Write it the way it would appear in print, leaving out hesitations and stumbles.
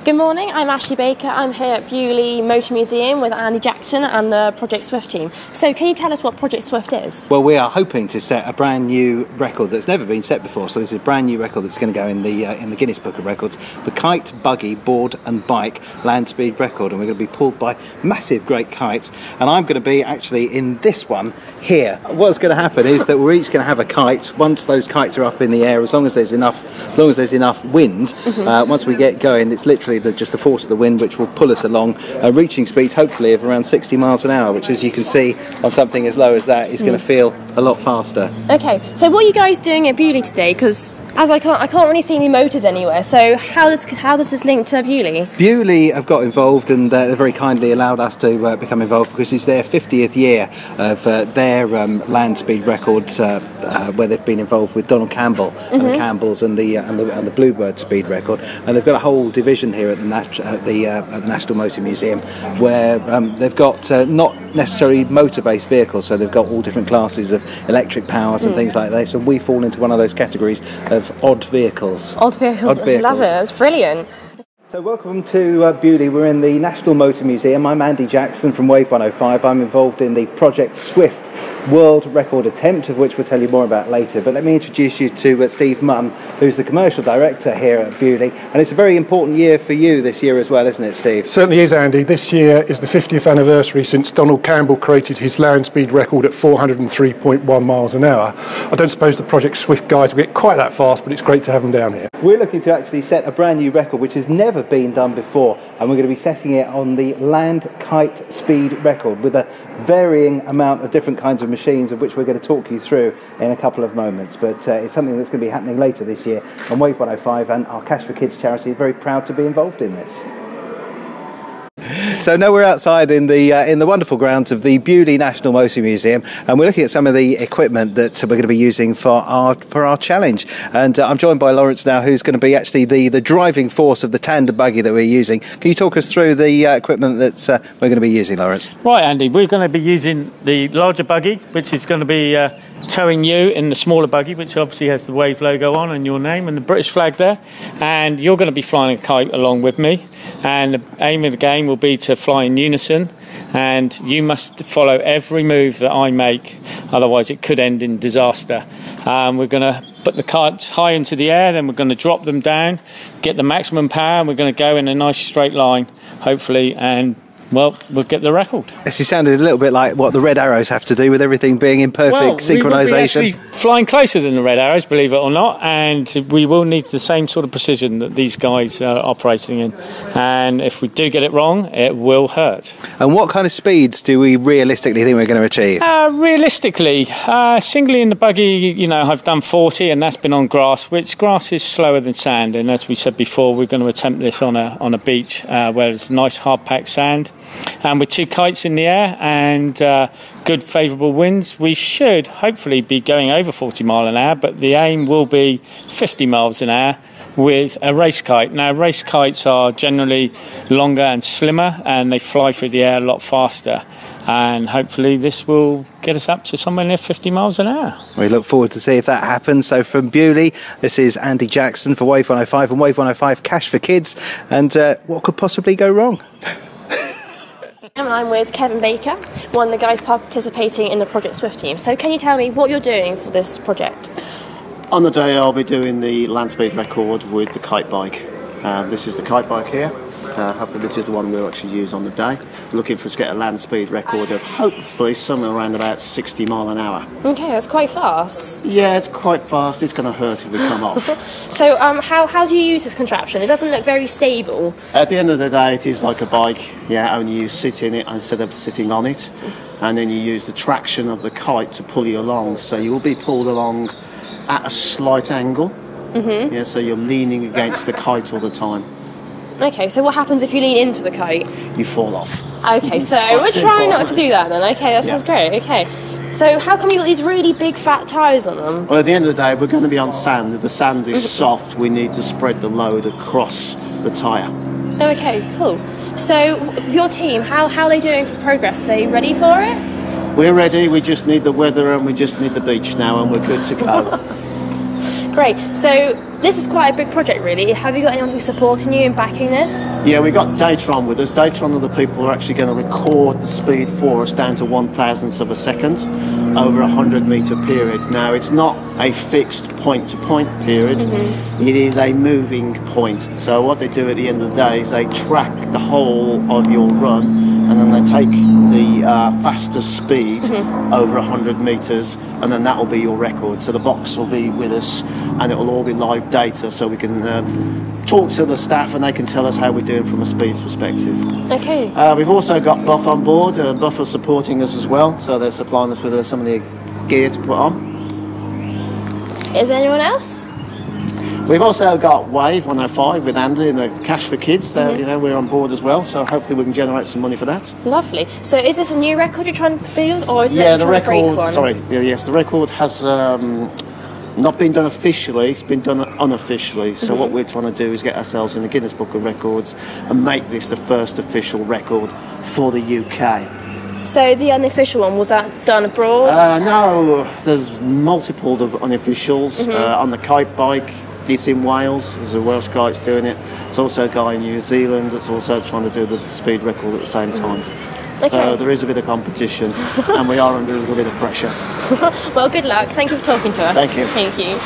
Good morning, I'm Ashley Baker. I'm here at Beaulieu Motor Museum with Andy Jackson and the Project Swift team. So can you tell us what Project Swift is? Well, we are hoping to set a brand new record that's never been set before. So this is a brand new record that's going to go in the Guinness Book of Records, the Kite Buggy board and bike land speed record, and we're going to be pulled by massive great kites, and I'm going to be actually in this one here. What's going to happen is that we're each going to have a kite. Once those kites are up in the air, as long as there's enough wind, once we get going, it's literally just the force of the wind which will pull us along, reaching speeds hopefully of around 60 miles an hour, which, as you can see on something as low as that, is going to feel a lot faster. Okay, so what are you guys doing at Beaulieu today? Because as I can't really see any motors anywhere, so how does this link to Beaulieu? Beaulieu have got involved, and they very kindly allowed us to become involved because it's their 50th year of their land speed records, where they've been involved with Donald Campbell and the Campbells and the Bluebird speed record, and they've got a whole division here at the National Motor Museum where they've got not necessarily motor-based vehicles, so they've got all different classes of electric powers and things like that. So we fall into one of those categories of odd vehicles. Odd vehicles. Love it. That's brilliant. So welcome to Beaulieu. We're in the National Motor Museum. I'm Andy Jackson from Wave 105. I'm involved in the Project Swift world record attempt, of which we'll tell you more about later. But let me introduce you to Steve Mutton, who's the commercial director here at Beaulieu. And it's a very important year for you this year as well, isn't it, Steve? Certainly is, Andy. This year is the 50th anniversary since Donald Campbell created his land speed record at 403.1 miles an hour. I don't suppose the Project Swift guys will get quite that fast, but it's great to have them down here. We're looking to actually set a brand new record which has never been done before, and we're going to be setting it on the land kite speed record with a varying amount of different kinds of machines, of which we're going to talk you through in a couple of moments. But it's something that's going to be happening later this year on Wave 105, and our Cash for Kids charity is very proud to be involved in this. So now we're outside in the wonderful grounds of the Beaulieu National Motor Museum, and we're looking at some of the equipment that we're going to be using for our challenge. And I'm joined by Lawrence now, who's going to be actually the driving force of the tandem buggy that we're using. Can you talk us through the equipment that we're going to be using, Lawrence? Right, Andy, we're going to be using the larger buggy, which is going to be towing you in the smaller buggy, which obviously has the Wave logo on and your name and the British flag there, and you're going to be flying a kite along with me, and the aim of the game will be to fly in unison, and you must follow every move that I make, otherwise it could end in disaster. We're going to put the kites high into the air, then we're going to drop them down, get the maximum power, and we're going to go in a nice straight line, hopefully, and well, we'll get the record. This is sounded a little bit like what the Red Arrows have to do with everything being in perfect synchronisation. We will be actually flying closer than the Red Arrows, believe it or not, and we will need the same sort of precision that these guys are operating in. And if we do get it wrong, it will hurt. And what kind of speeds do we realistically think we're going to achieve? Realistically, singly in the buggy, you know, I've done 40, and that's been on grass, which grass is slower than sand. And as we said before, we're going to attempt this on a beach where there's nice hard-packed sand. And with two kites in the air and good favourable winds, we should hopefully be going over 40 miles an hour, but the aim will be 50 miles an hour with a race kite. Now, race kites are generally longer and slimmer, and they fly through the air a lot faster. And hopefully this will get us up to somewhere near 50 miles an hour. We look forward to see if that happens. So from Beaulieu, this is Andy Jackson for Wave 105 and Wave 105 Cash for Kids. And what could possibly go wrong? And I'm with Kevin Baker, one of the guys participating in the Project Swift team. So can you tell me what you're doing for this project? On the day I'll be doing the land speed record with the kite bike. This is the kite bike here. Hopefully this is the one we'll actually use on the day. We're looking to get a land speed record of hopefully somewhere around about 60 miles an hour. Okay, that's quite fast. Yeah, it's quite fast. It's going to hurt if we come off. So how do you use this contraption? It doesn't look very stable. At the end of the day, it is like a bike, yeah, only you sit in it instead of sitting on it. And then you use the traction of the kite to pull you along. So you will be pulled along at a slight angle. Yeah, so you're leaning against the kite all the time. Okay, so what happens if you lean into the kite? You fall off. Okay, so we're trying not to do that then. Okay, that sounds great. Okay, so how come you got these really big fat tyres on them? Well, at the end of the day, we're going to be on sand. If the sand is soft, we need to spread the load across the tyre. Okay, cool. So your team, how are they doing for progress? Are they ready for it? We're ready. We just need the weather and we just need the beach now, and we're good to go. Great. So this is quite a big project, really. Have you got anyone who's supporting you and backing this? Yeah, we've got Datron with us. Datron are the people who are actually going to record the speed for us down to 1,000ths of a second over a 100-metre period. Now, it's not a fixed point-to-point period. It is a moving point. So what they do at the end of the day is they track the whole of your run, and then they take the fastest speed over 100 metres, and then that will be your record. So the box will be with us, and it will all be live data, so we can talk to the staff and they can tell us how we're doing from a speeds perspective. Okay. We've also got Buff on board. Buff are supporting us as well, so they're supplying us with some of the gear to put on. Is there anyone else? We've also got Wave 105 with Andy and the Cash for Kids. You know, we're on board as well, so hopefully we can generate some money for that. Lovely. So is this a new record you're trying to build, or is Yeah, it the trying to break record. one? Sorry, yes, the record has not been done officially. It's been done unofficially. So what we're trying to do is get ourselves in the Guinness Book of Records and make this the first official record for the UK. So the unofficial one, was that done abroad? No, there's multiple of unofficials on the Kite Bike. It's in Wales. There's a Welsh guy that's doing it. There's also a guy in New Zealand that's also trying to do the speed record at the same time. Okay. So there is a bit of competition, and we are under a little bit of pressure. Well, good luck. Thank you for talking to us. Thank you. Thank you.